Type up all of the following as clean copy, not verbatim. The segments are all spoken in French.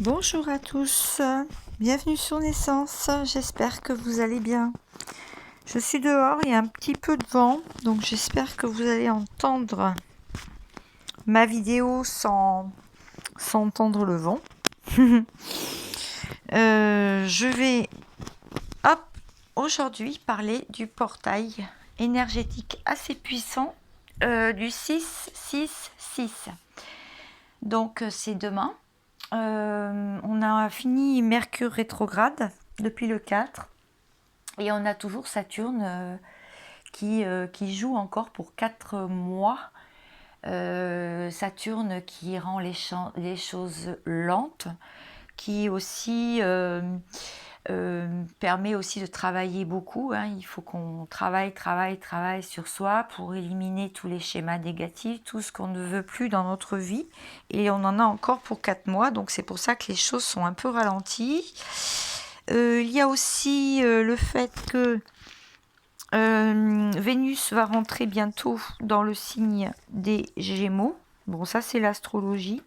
Bonjour à tous, bienvenue sur Naissance, j'espère que vous allez bien. Je suis dehors, il y a un petit peu de vent, donc j'espère que vous allez entendre ma vidéo sans entendre le vent. Je vais aujourd'hui parler du portail énergétique assez puissant du 666. Donc c'est demain. On a fini Mercure rétrograde depuis le 4 et on a toujours Saturne qui joue encore pour 4 mois. Saturne qui rend les choses lentes, qui aussi permet aussi de travailler beaucoup. Il faut qu'on travaille sur soi pour éliminer tous les schémas négatifs, tout ce qu'on ne veut plus dans notre vie. Et on en a encore pour 4 mois, donc c'est pour ça que les choses sont un peu ralenties. Il y a aussi le fait que Vénus va rentrer bientôt dans le signe des Gémeaux. Bon, ça c'est l'astrologie.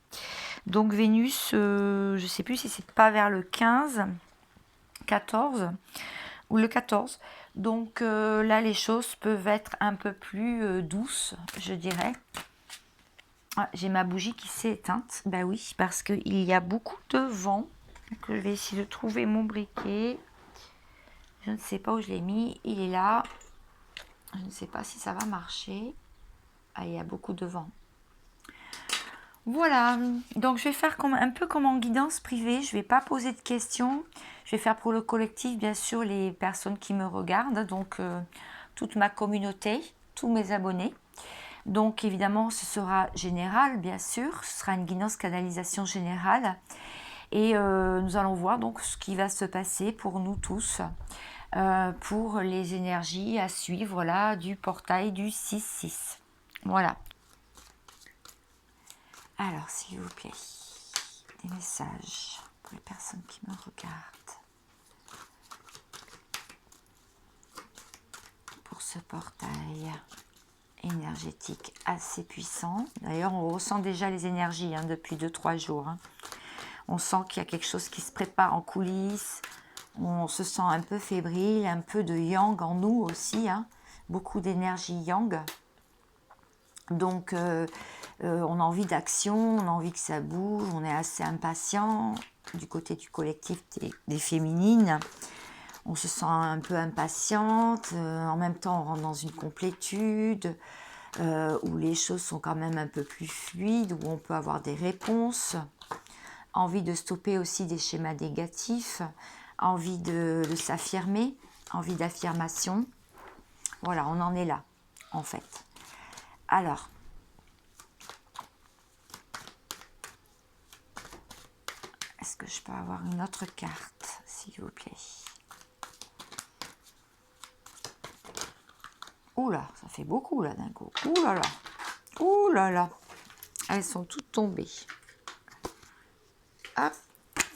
Donc Vénus, je ne sais plus si c'est pas vers le 15, 14 ou le 14. Donc là, les choses peuvent être un peu plus douces, je dirais. Ah, j'ai ma bougie qui s'est éteinte. Bah oui, parce qu'il y a beaucoup de vent. Donc, je vais essayer de trouver mon briquet. Je ne sais pas où je l'ai mis. Il est là. Je ne sais pas si ça va marcher. Ah, il y a beaucoup de vent. Voilà, donc je vais faire un peu comme en guidance privée, je ne vais pas poser de questions, je vais faire pour le collectif, bien sûr, les personnes qui me regardent, donc toute ma communauté, tous mes abonnés. Donc évidemment, ce sera général, bien sûr, ce sera une guidance canalisation générale. Et nous allons voir donc ce qui va se passer pour nous tous, pour les énergies à suivre là du portail du 6-6. Voilà. Alors, s'il vous plaît, des messages pour les personnes qui me regardent. Pour ce portail énergétique assez puissant. D'ailleurs, on ressent déjà les énergies depuis 2-3 jours. On sent qu'il y a quelque chose qui se prépare en coulisses. On se sent un peu fébrile, un peu de yang en nous aussi. Beaucoup d'énergie yang. Donc, on a envie d'action, on a envie que ça bouge, on est assez impatient du côté du collectif des féminines. On se sent un peu impatiente, en même temps on rentre dans une complétude, où les choses sont quand même un peu plus fluides, où on peut avoir des réponses. Envie de stopper aussi des schémas négatifs, envie de s'affirmer, envie d'affirmation. Voilà, on en est là, en fait. Alors, est-ce que je peux avoir une autre carte, s'il vous plaît? Oula, ça fait beaucoup là d'un coup. Ouh là là. Ouh là là. Elles sont toutes tombées. Hop,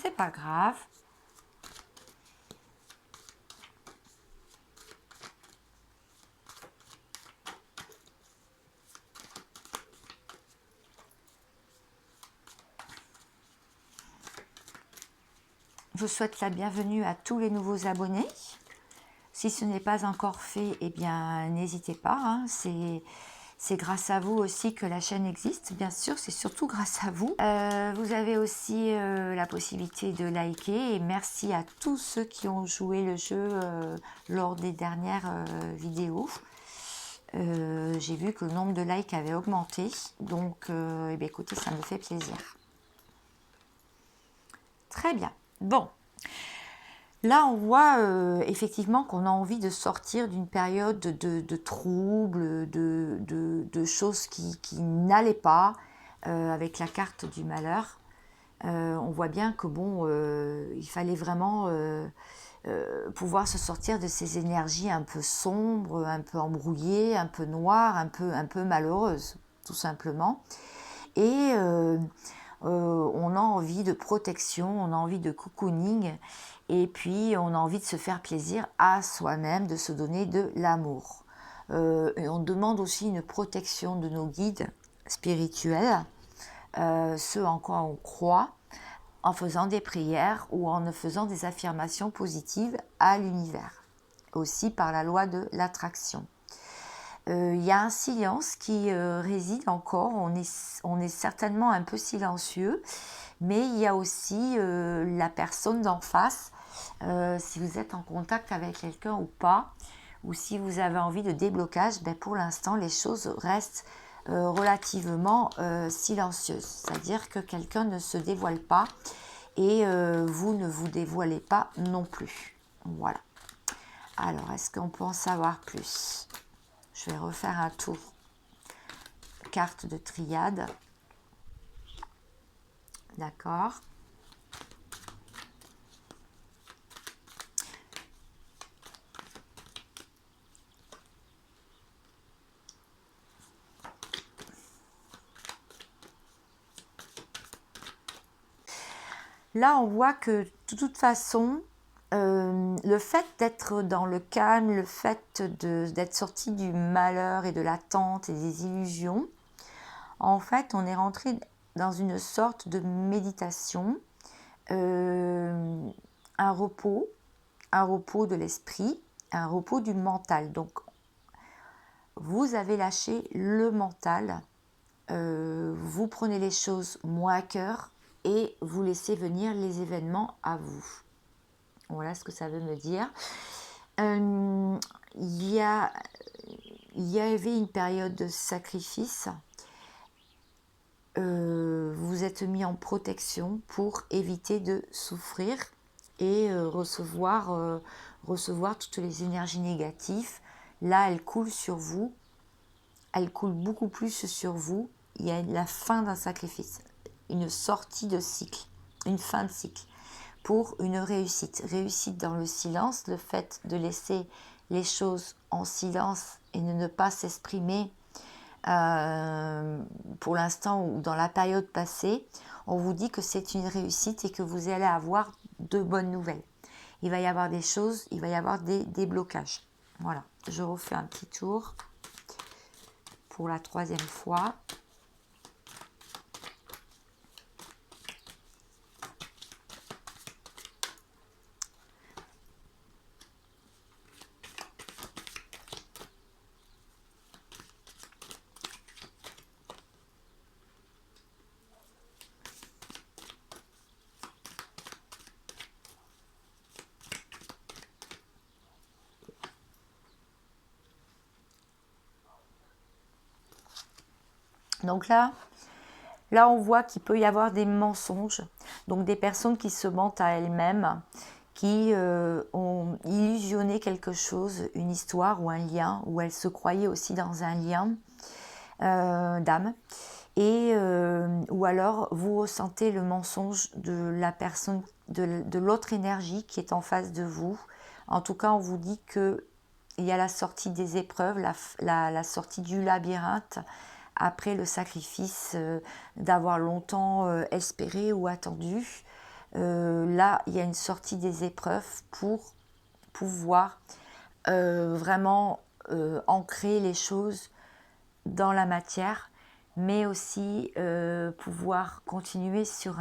c'est pas grave. Je vous souhaite la bienvenue à tous les nouveaux abonnés. Si ce n'est pas encore fait, eh bien, n'hésitez pas. C'est grâce à vous aussi que la chaîne existe, bien sûr. C'est surtout grâce à vous. Vous avez aussi la possibilité de liker. Et merci à tous ceux qui ont joué le jeu lors des dernières vidéos. J'ai vu que le nombre de likes avait augmenté. Donc, eh bien, écoutez, ça me fait plaisir. Très bien. Bon, là on voit effectivement qu'on a envie de sortir d'une période de troubles, de choses qui n'allaient pas, avec la carte du malheur. On voit bien que bon, il fallait vraiment pouvoir se sortir de ces énergies un peu sombres, un peu embrouillées, un peu noires, un peu malheureuses, tout simplement. Et on a envie de protection, on a envie de cocooning, et puis on a envie de se faire plaisir à soi-même, de se donner de l'amour. Et on demande aussi une protection de nos guides spirituels, ceux en quoi on croit, en faisant des prières ou en faisant des affirmations positives à l'univers. Aussi par la loi de l'attraction. Il y a un silence qui réside encore, on est certainement un peu silencieux, mais il y a aussi la personne d'en face, si vous êtes en contact avec quelqu'un ou pas, ou si vous avez envie de déblocage, ben pour l'instant les choses restent relativement silencieuses, c'est-à-dire que quelqu'un ne se dévoile pas et vous ne vous dévoilez pas non plus. Voilà. Alors, est-ce qu'on peut en savoir plus? Je vais refaire un tour. Carte de triade. D'accord. Là, on voit que de toute façon, le fait d'être dans le calme, le fait d'être sorti du malheur et de l'attente et des illusions, en fait, on est rentré dans une sorte de méditation, un repos de l'esprit, un repos du mental. Donc, vous avez lâché le mental, vous prenez les choses moins à cœur et vous laissez venir les événements à vous. Voilà ce que ça veut me dire. Il y avait une période de sacrifice. Vous êtes mis en protection pour éviter de souffrir et recevoir toutes les énergies négatives. Là, elles coulent sur vous. Elles coulent beaucoup plus sur vous. Il y a la fin d'un sacrifice, une sortie de cycle, une fin de cycle pour une réussite. Réussite dans le silence, le fait de laisser les choses en silence et de ne pas s'exprimer pour l'instant ou dans la période passée. On vous dit que c'est une réussite et que vous allez avoir de bonnes nouvelles. Il va y avoir des choses, il va y avoir des déblocages. Voilà, je refais un petit tour pour la 3e fois. Donc là, on voit qu'il peut y avoir des mensonges, donc des personnes qui se mentent à elles-mêmes, qui ont illusionné quelque chose, une histoire ou un lien, où elles se croyaient aussi dans un lien d'âme, et ou alors vous ressentez le mensonge de la personne, de l'autre énergie qui est en face de vous. En tout cas, on vous dit que il y a la sortie des épreuves, la sortie du labyrinthe, après le sacrifice d'avoir longtemps espéré ou attendu. Là, il y a une sortie des épreuves pour pouvoir vraiment ancrer les choses dans la matière, mais aussi pouvoir continuer sur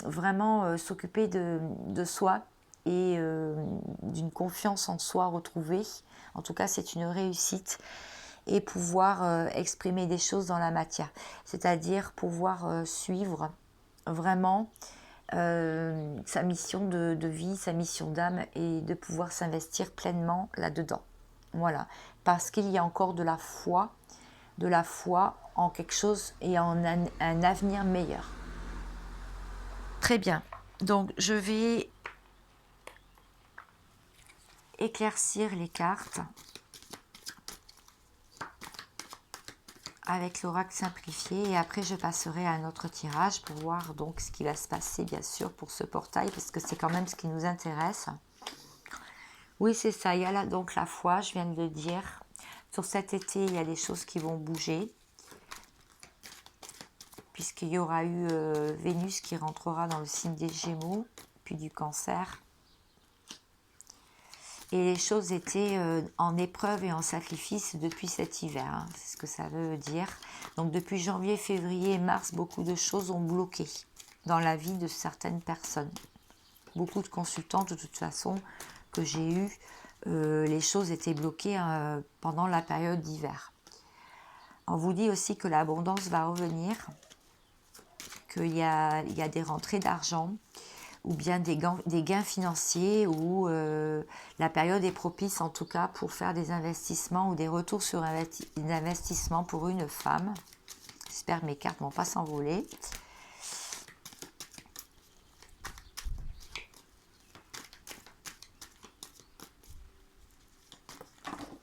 vraiment s'occuper de soi et d'une confiance en soi retrouvée. En tout cas, c'est une réussite. Et pouvoir exprimer des choses dans la matière, c'est-à-dire pouvoir suivre vraiment sa mission de vie, sa mission d'âme, et de pouvoir s'investir pleinement là-dedans. Voilà, parce qu'il y a encore de la foi en quelque chose et en un avenir meilleur. Très bien, donc je vais éclaircir les cartes avec l'oracle simplifié, et après je passerai à un autre tirage pour voir donc ce qui va se passer, bien sûr, pour ce portail, parce que c'est quand même ce qui nous intéresse. Oui, c'est ça, il y a là donc la foi, je viens de le dire. Sur cet été, il y a des choses qui vont bouger, puisqu'il y aura eu Vénus qui rentrera dans le signe des Gémeaux, puis du Cancer. Et les choses étaient en épreuve et en sacrifice depuis cet hiver, hein, c'est ce que ça veut dire. Donc depuis janvier, février et mars, beaucoup de choses ont bloqué. dans la vie de certaines personnes. Beaucoup de consultants, de toute façon, que j'ai eu, les choses étaient bloquées pendant la période d'hiver. On vous dit aussi que l'abondance va revenir, qu'il y a des rentrées d'argent, ou bien des gains financiers, ou la période est propice en tout cas pour faire des investissements ou des retours sur investissement pour une femme. J'espère que mes cartes ne vont pas s'envoler.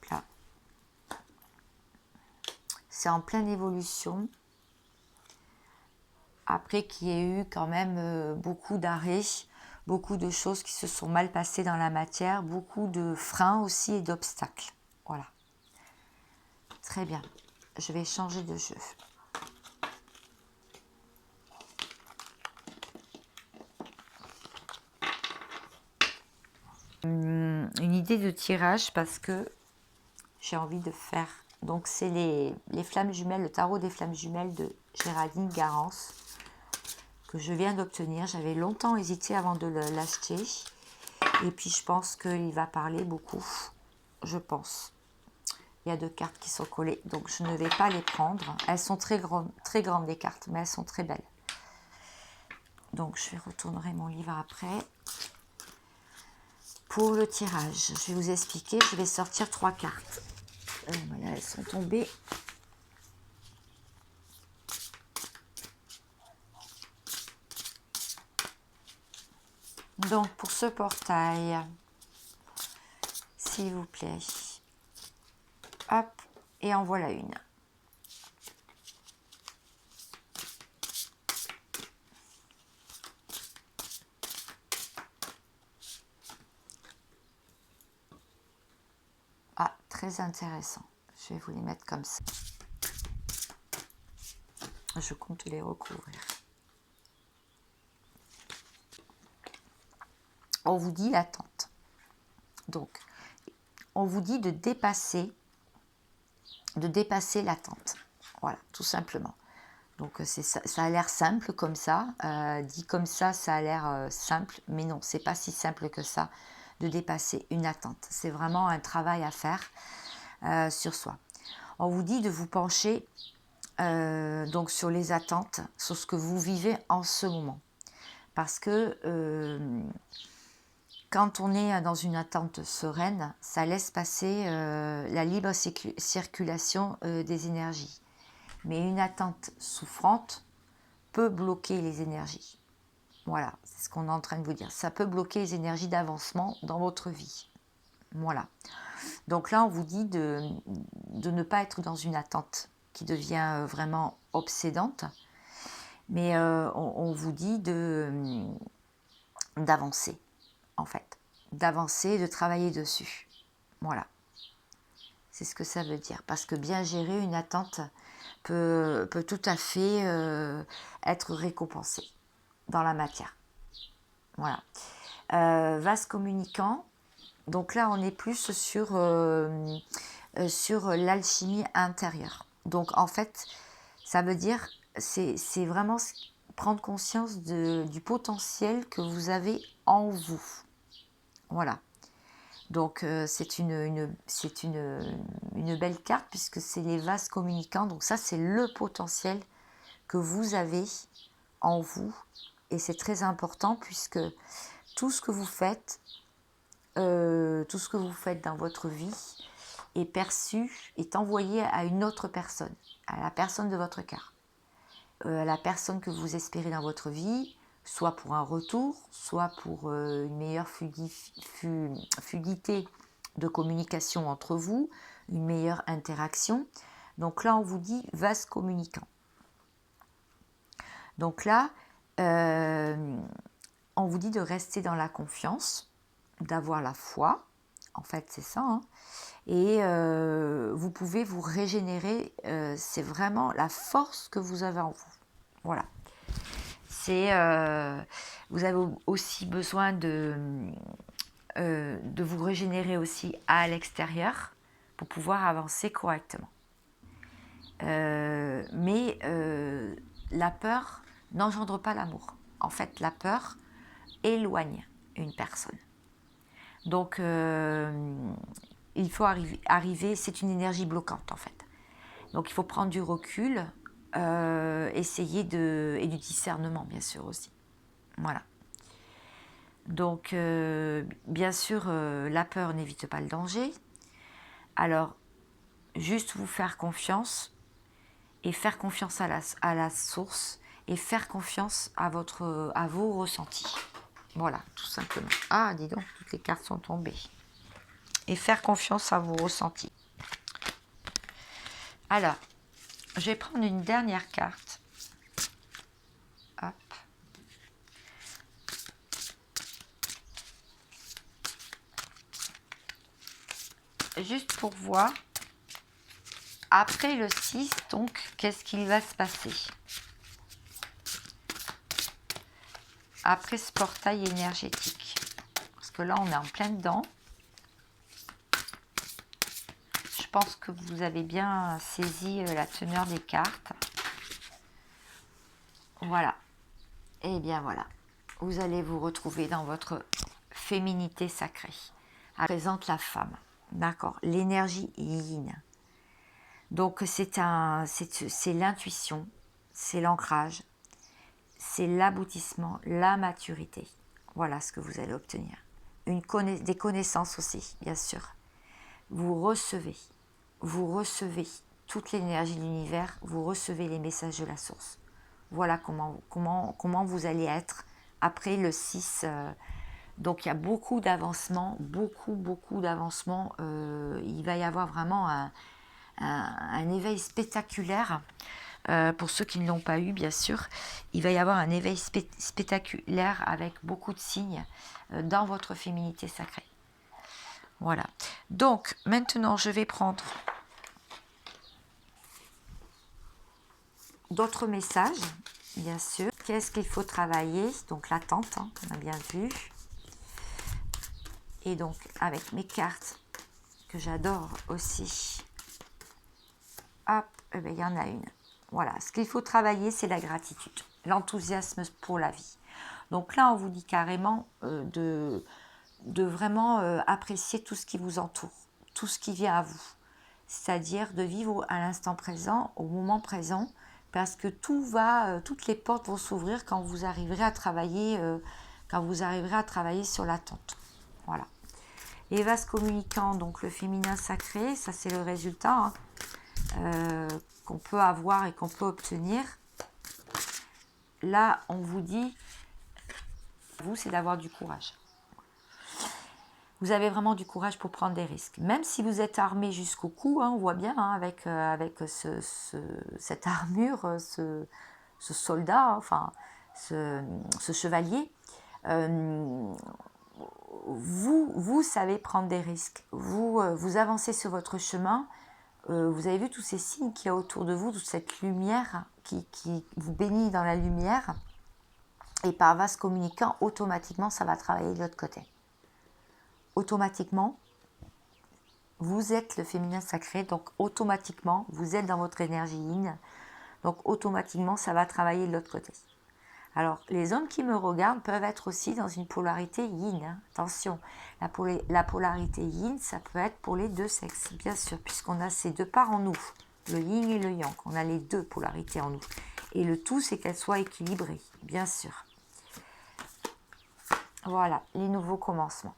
Là. C'est en pleine évolution. Après qu'il y ait eu quand même beaucoup d'arrêts, beaucoup de choses qui se sont mal passées dans la matière, beaucoup de freins aussi et d'obstacles. Voilà. Très bien. Je vais changer de jeu. Une idée de tirage parce que j'ai envie de faire. Donc c'est les flammes jumelles, le tarot des flammes jumelles de Géraldine Garance que je viens d'obtenir. J'avais longtemps hésité avant de l'acheter. Et puis je pense qu'il va parler beaucoup. Je pense. Il y a 2 cartes qui sont collées, donc je ne vais pas les prendre. Elles sont très grandes les cartes, mais elles sont très belles. Donc je retournerai mon livre après. Pour le tirage, je vais vous expliquer. Je vais sortir 3 cartes. Voilà, elles sont tombées. Donc pour ce portail, s'il vous plaît. Hop, et en voilà une. Ah, très intéressant. Je vais vous les mettre comme ça. Je compte les recouvrir. On vous dit l'attente. Donc, on vous dit de dépasser l'attente. Voilà, tout simplement. Donc, ça a l'air simple comme ça. Dit comme ça, ça a l'air simple. Mais non, c'est pas si simple que ça de dépasser une attente. C'est vraiment un travail à faire sur soi. On vous dit de vous pencher donc sur les attentes, sur ce que vous vivez en ce moment. Parce que quand on est dans une attente sereine, ça laisse passer la libre circulation des énergies. Mais une attente souffrante peut bloquer les énergies. Voilà, c'est ce qu'on est en train de vous dire. Ça peut bloquer les énergies d'avancement dans votre vie. Voilà. Donc là, on vous dit de ne pas être dans une attente qui devient vraiment obsédante. Mais on vous dit d'avancer, en fait. D'avancer, de travailler dessus. Voilà. C'est ce que ça veut dire. Parce que bien gérer une attente peut tout à fait être récompensée dans la matière. Voilà. Vase communicant. Donc là, on est plus sur l'alchimie intérieure. Donc en fait, ça veut dire, c'est vraiment prendre conscience du potentiel que vous avez en vous. Voilà. Donc c'est une belle carte puisque c'est les vases communicants. Donc ça, c'est le potentiel que vous avez en vous. Et c'est très important puisque tout ce que vous faites dans votre vie est perçu, est envoyé à une autre personne, à la personne de votre cœur, à la personne que vous espérez dans votre vie, soit pour un retour, soit pour une meilleure fluidité de communication entre vous, une meilleure interaction. Donc là, on vous dit vase communicant. Donc là, on vous dit de rester dans la confiance, d'avoir la foi, en fait c'est ça, hein. Et vous pouvez vous régénérer, c'est vraiment la force que vous avez en vous. Voilà. Vous avez aussi besoin de vous régénérer aussi à l'extérieur pour pouvoir avancer correctement. Mais la peur n'engendre pas l'amour. En fait, la peur éloigne une personne. Donc, il faut arriver, c'est une énergie bloquante en fait. Donc, il faut prendre du recul, essayer et du discernement bien sûr aussi. Voilà. Donc, bien sûr, la peur n'évite pas le danger. Alors, juste vous faire confiance et faire confiance à la source et faire confiance à vos ressentis. Voilà, tout simplement. Ah, dis donc, toutes les cartes sont tombées. Et faire confiance à vos ressentis. Alors, je vais prendre une dernière carte. Hop. Juste pour voir, après le 6, donc, qu'est-ce qu'il va se passer après ce portail énergétique? Parce que là, on est en plein dedans. Je pense que vous avez bien saisi la teneur des cartes. Voilà. Et bien voilà. Vous allez vous retrouver dans votre féminité sacrée. Elle représente la femme. D'accord. L'énergie yin. Donc c'est l'intuition, c'est l'ancrage, c'est l'aboutissement, la maturité. Voilà ce que vous allez obtenir. Des connaissances aussi, bien sûr. Vous recevez toute l'énergie de l'univers, vous recevez les messages de la source. Voilà comment vous allez être après le 6. Donc il y a beaucoup d'avancements, beaucoup d'avancements. Il va y avoir vraiment un éveil spectaculaire. Pour ceux qui ne l'ont pas eu, bien sûr, il va y avoir un éveil spectaculaire avec beaucoup de signes dans votre féminité sacrée. Voilà. Donc, maintenant, je vais prendre d'autres messages, bien sûr. Qu'est-ce qu'il faut travailler? Donc, l'attente, hein, on a bien vu. Et donc, avec mes cartes que j'adore aussi. Hop, eh bien, il y en a une. Voilà, ce qu'il faut travailler, c'est la gratitude, l'enthousiasme pour la vie. Donc là, on vous dit carrément de vraiment apprécier tout ce qui vous entoure, tout ce qui vient à vous. C'est-à-dire de vivre à l'instant présent, au moment présent, parce que toutes les portes vont s'ouvrir quand vous arriverez à travailler, sur l'attente. Voilà. Et vase communicant, donc le féminin sacré, ça c'est le résultat qu'on peut avoir et qu'on peut obtenir. Là, on vous dit, vous, c'est d'avoir du courage. Vous avez vraiment du courage pour prendre des risques. Même si vous êtes armé jusqu'au cou, on voit bien avec cette armure, ce soldat, enfin ce chevalier, vous savez prendre des risques. Vous avancez sur votre chemin. Vous avez vu tous ces signes qu'il y a autour de vous, toute cette lumière qui vous bénit dans la lumière. Et par vase communicant, automatiquement, ça va travailler de l'autre côté. Automatiquement, vous êtes le féminin sacré, donc automatiquement, vous êtes dans votre énergie yin, donc automatiquement, ça va travailler de l'autre côté. Alors, les hommes qui me regardent peuvent être aussi dans une polarité yin, hein. Attention, la polarité yin, ça peut être pour les deux sexes, bien sûr, puisqu'on a ces deux parts en nous, le yin et le yang, on a les deux polarités en nous. Et le tout, c'est qu'elles soient équilibrées, bien sûr. Voilà, les nouveaux commencements.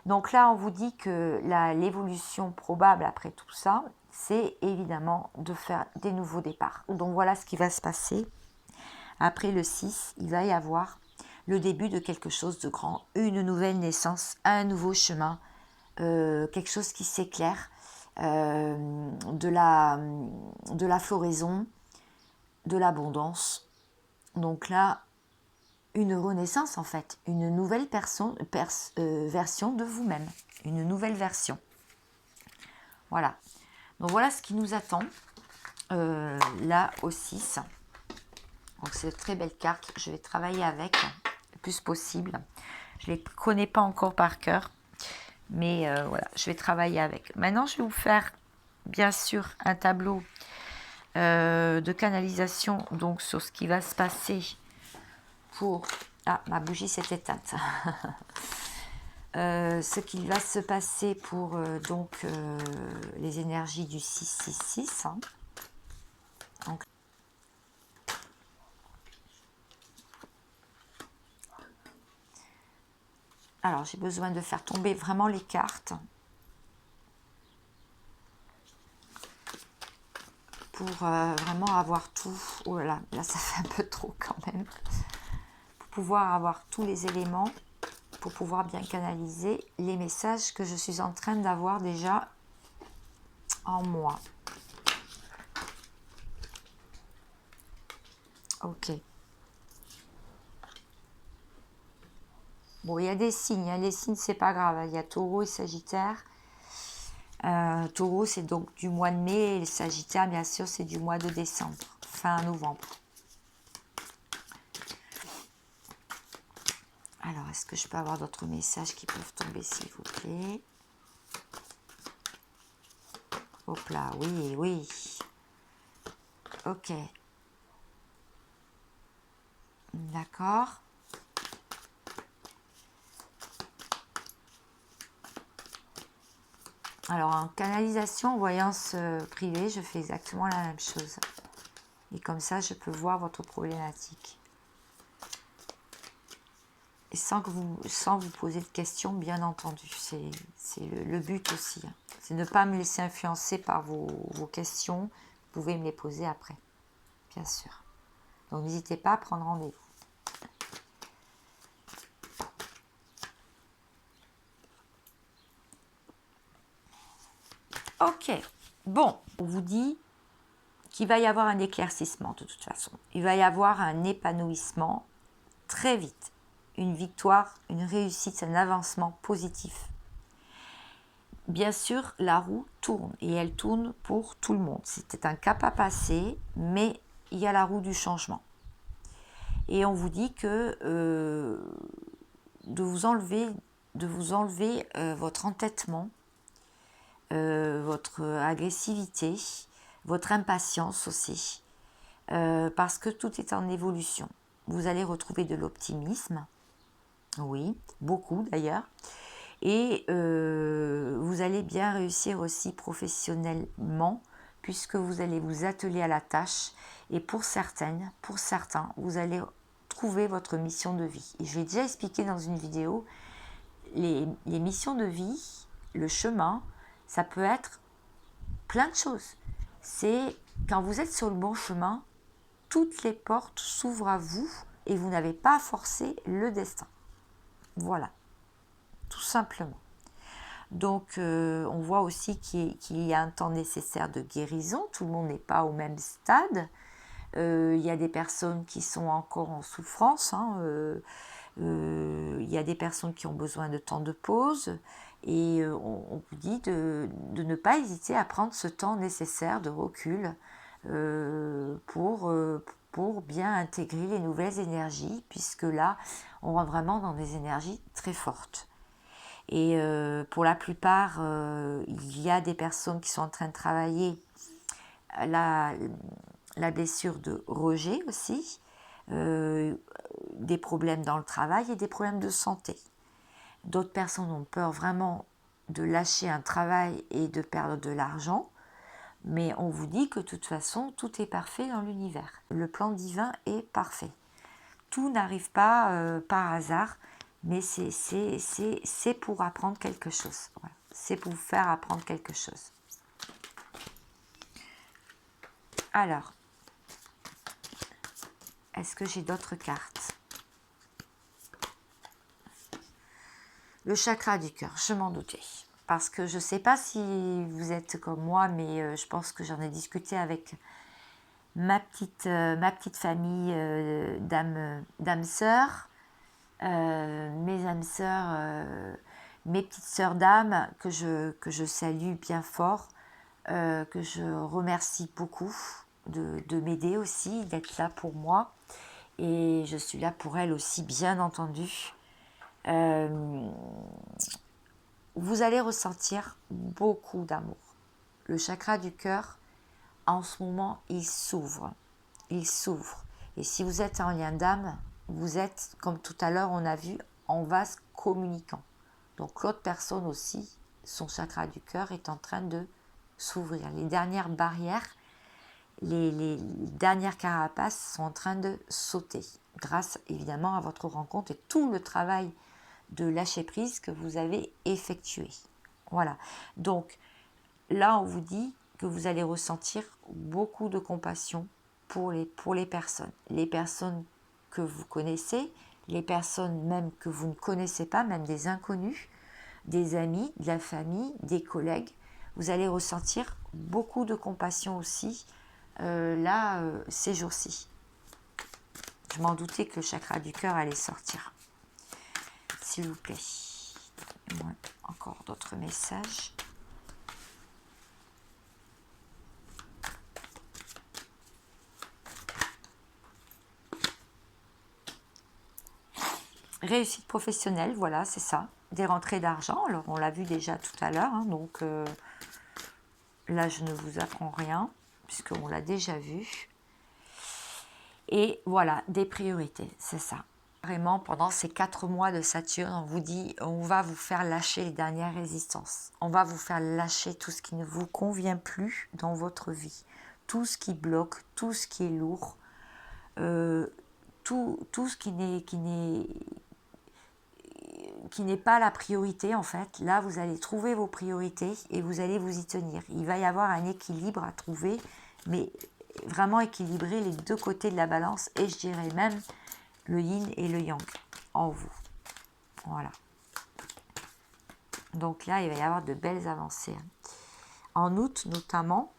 Donc là, on vous dit que l'évolution probable après tout ça, c'est évidemment de faire des nouveaux départs. Donc voilà ce qui va se passer. Après le 6, il va y avoir le début de quelque chose de grand, une nouvelle naissance, un nouveau chemin, quelque chose qui s'éclaire, de la floraison, de l'abondance. Donc là, une renaissance en fait, une nouvelle version de vous-même, une nouvelle version. Voilà. Donc voilà ce qui nous attend là au 6. Donc c'est une très belle carte, je vais travailler avec le plus possible. Je ne les connais pas encore par cœur, mais voilà, je vais travailler avec. Maintenant, je vais vous faire bien sûr un tableau de canalisation donc sur ce qui va se passer pour... Ah, ma bougie s'est éteinte. Ce qu'il va se passer pour donc les énergies du 666. Hein. Donc, alors, j'ai besoin de faire tomber vraiment les cartes pour vraiment avoir tout. Oh là là, là ça fait un peu trop quand même. Pour pouvoir avoir tous les éléments, pour pouvoir bien canaliser les messages que je suis en train d'avoir déjà en moi. Ok. Bon, il y a des signes. Hein. Les signes, c'est pas grave. Il y a Taureau et Sagittaire. Taureau, c'est donc du mois de mai. Et Sagittaire, bien sûr, c'est du mois de décembre. Fin novembre. Alors, est-ce que je peux avoir d'autres messages qui peuvent tomber, s'il vous plaît? Hop là, oui, oui. Ok. D'accord. Alors, en canalisation, en voyance privée, je fais exactement la même chose. Et comme ça, je peux voir votre problématique. Et sans vous poser de questions, bien entendu. C'est le but aussi. Hein. C'est ne pas me laisser influencer par vos questions. Vous pouvez me les poser après, bien sûr. Donc, n'hésitez pas à prendre rendez-vous. Ok, bon, on vous dit qu'il va y avoir un éclaircissement de toute façon. Il va y avoir un épanouissement très vite. Une victoire, une réussite, un avancement positif. Bien sûr, la roue tourne et elle tourne pour tout le monde. C'était un cap à passer, mais il y a la roue du changement. Et on vous dit que de vous enlever votre entêtement, votre agressivité, votre impatience aussi, parce que tout est en évolution. Vous allez retrouver de l'optimisme, oui, beaucoup d'ailleurs, et vous allez bien réussir aussi professionnellement, puisque vous allez vous atteler à la tâche, et pour certains, vous allez trouver votre mission de vie. Et je l'ai déjà expliqué dans une vidéo, les missions de vie, le chemin, ça peut être plein de choses. C'est quand vous êtes sur le bon chemin, toutes les portes s'ouvrent à vous et vous n'avez pas à forcer le destin. Voilà, tout simplement. Donc, on voit aussi qu'il y a un temps nécessaire de guérison. Tout le monde n'est pas au même stade. Il y a des personnes qui sont encore en souffrance. Hein, il y a des personnes qui ont besoin de temps de pause. Et on vous dit de ne pas hésiter à prendre ce temps nécessaire de recul pour bien intégrer les nouvelles énergies, puisque là, on rentre vraiment dans des énergies très fortes. Et pour la plupart, il y a des personnes qui sont en train de travailler la blessure de rejet aussi, des problèmes dans le travail et des problèmes de santé. D'autres personnes ont peur vraiment de lâcher un travail et de perdre de l'argent, mais on vous dit que de toute façon, tout est parfait dans l'univers. Le plan divin est parfait. Tout n'arrive pas par hasard, mais c'est pour apprendre quelque chose. Voilà. C'est pour vous faire apprendre quelque chose. Alors, est-ce que j'ai d'autres cartes? Le chakra du cœur, je m'en doutais. Parce que je ne sais pas si vous êtes comme moi, mais je pense que j'en ai discuté avec ma petite famille d'âmes sœurs, mes âmes sœurs, mes petites sœurs d'âme que je salue bien fort, que je remercie beaucoup de m'aider aussi, d'être là pour moi. Et je suis là pour elles aussi, bien entendu. Vous allez ressentir beaucoup d'amour. Le chakra du cœur, en ce moment, il s'ouvre. Il s'ouvre. Et si vous êtes en lien d'âme, vous êtes, comme tout à l'heure on a vu, en vase communicant. Donc l'autre personne aussi, son chakra du cœur est en train de s'ouvrir. Les dernières barrières, les dernières carapaces sont en train de sauter, grâce évidemment à votre rencontre et tout le travail de lâcher prise que vous avez effectué. Voilà. Donc là, on vous dit que vous allez ressentir beaucoup de compassion pour les personnes. Les personnes que vous connaissez, les personnes même que vous ne connaissez pas, même des inconnus, des amis, de la famille, des collègues. Vous allez ressentir beaucoup de compassion aussi ces jours-ci. Je m'en doutais que le chakra du cœur allait sortir. S'il vous plaît. Encore d'autres messages. Réussite professionnelle, voilà, c'est ça. Des rentrées d'argent, alors on l'a vu déjà tout à l'heure, hein, donc là je ne vous apprends rien, puisqu'on l'a déjà vu. Et voilà, des priorités, c'est ça. Vraiment, pendant ces 4 mois de Saturne, on vous dit, on va vous faire lâcher les dernières résistances. On va vous faire lâcher tout ce qui ne vous convient plus dans votre vie. Tout ce qui bloque, tout ce qui est lourd, tout ce qui n'est pas la priorité en fait. Là, vous allez trouver vos priorités et vous allez vous y tenir. Il va y avoir un équilibre à trouver, mais vraiment équilibrer les deux côtés de la balance et je dirais même le yin et le yang en vous. Voilà. Donc là, il va y avoir de belles avancées. En août notamment,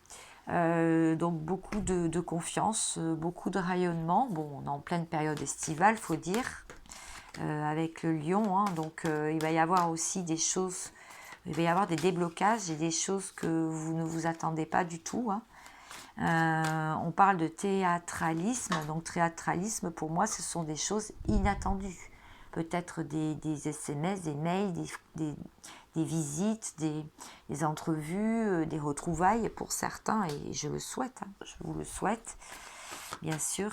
donc beaucoup de confiance, beaucoup de rayonnement. Bon, on est en pleine période estivale, faut dire. Avec le lion, hein, donc il va y avoir aussi des choses, il va y avoir des déblocages et des choses que vous ne vous attendez pas du tout. Hein. On parle de théâtralisme, donc théâtralisme pour moi ce sont des choses inattendues. Peut-être des SMS, des mails, des visites, des entrevues, des retrouvailles pour certains et je le souhaite, hein, je vous le souhaite. Bien sûr,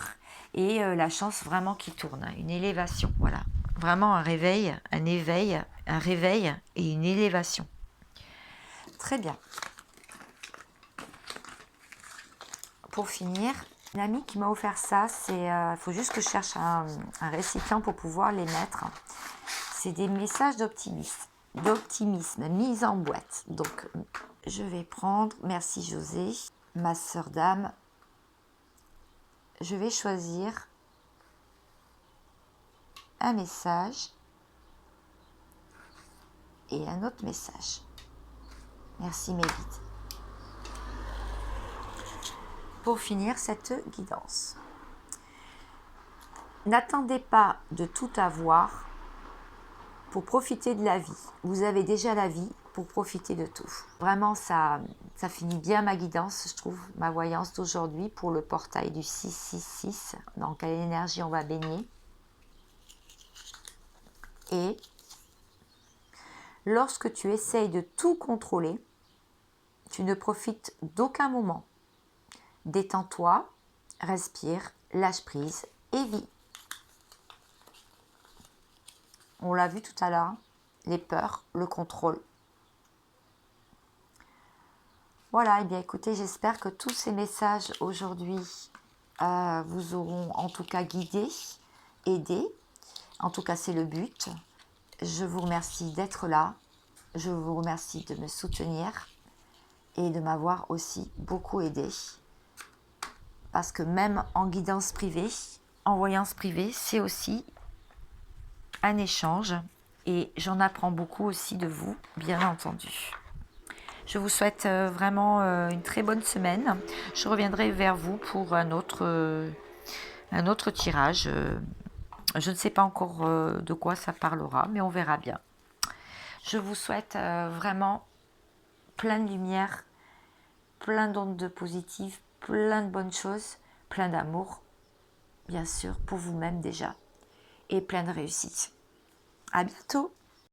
et la chance vraiment qui tourne, hein, une élévation, voilà, vraiment un réveil, un éveil, un réveil et une élévation. Très bien. Pour finir, une amie qui m'a offert ça, c'est, il faut juste que je cherche un récipient pour pouvoir les mettre. C'est des messages d'optimisme mis en boîte. Donc, je vais prendre, merci José, ma sœur d'âme. Je vais choisir un message et un autre message. Merci Mébite. Pour finir cette guidance. N'attendez pas de tout avoir pour profiter de la vie. Vous avez déjà la vie pour profiter de tout. Vraiment, ça finit bien ma guidance, je trouve, ma voyance d'aujourd'hui pour le portail du 666. Dans quelle énergie on va baigner. Et lorsque tu essayes de tout contrôler, tu ne profites d'aucun moment. Détends-toi, respire, lâche prise et vis. On l'a vu tout à l'heure, les peurs, le contrôle. Voilà, et bien écoutez, j'espère que tous ces messages aujourd'hui vous auront en tout cas guidé, aidé. En tout cas, c'est le but. Je vous remercie d'être là. Je vous remercie de me soutenir et de m'avoir aussi beaucoup aidé. Parce que même en guidance privée, en voyance privée, c'est aussi un échange. Et j'en apprends beaucoup aussi de vous, bien entendu. Je vous souhaite vraiment une très bonne semaine. Je reviendrai vers vous pour un autre tirage. Je ne sais pas encore de quoi ça parlera, mais on verra bien. Je vous souhaite vraiment plein de lumière, plein d'ondes positives, plein de bonnes choses, plein d'amour, bien sûr, pour vous-même déjà, et plein de réussite. À bientôt!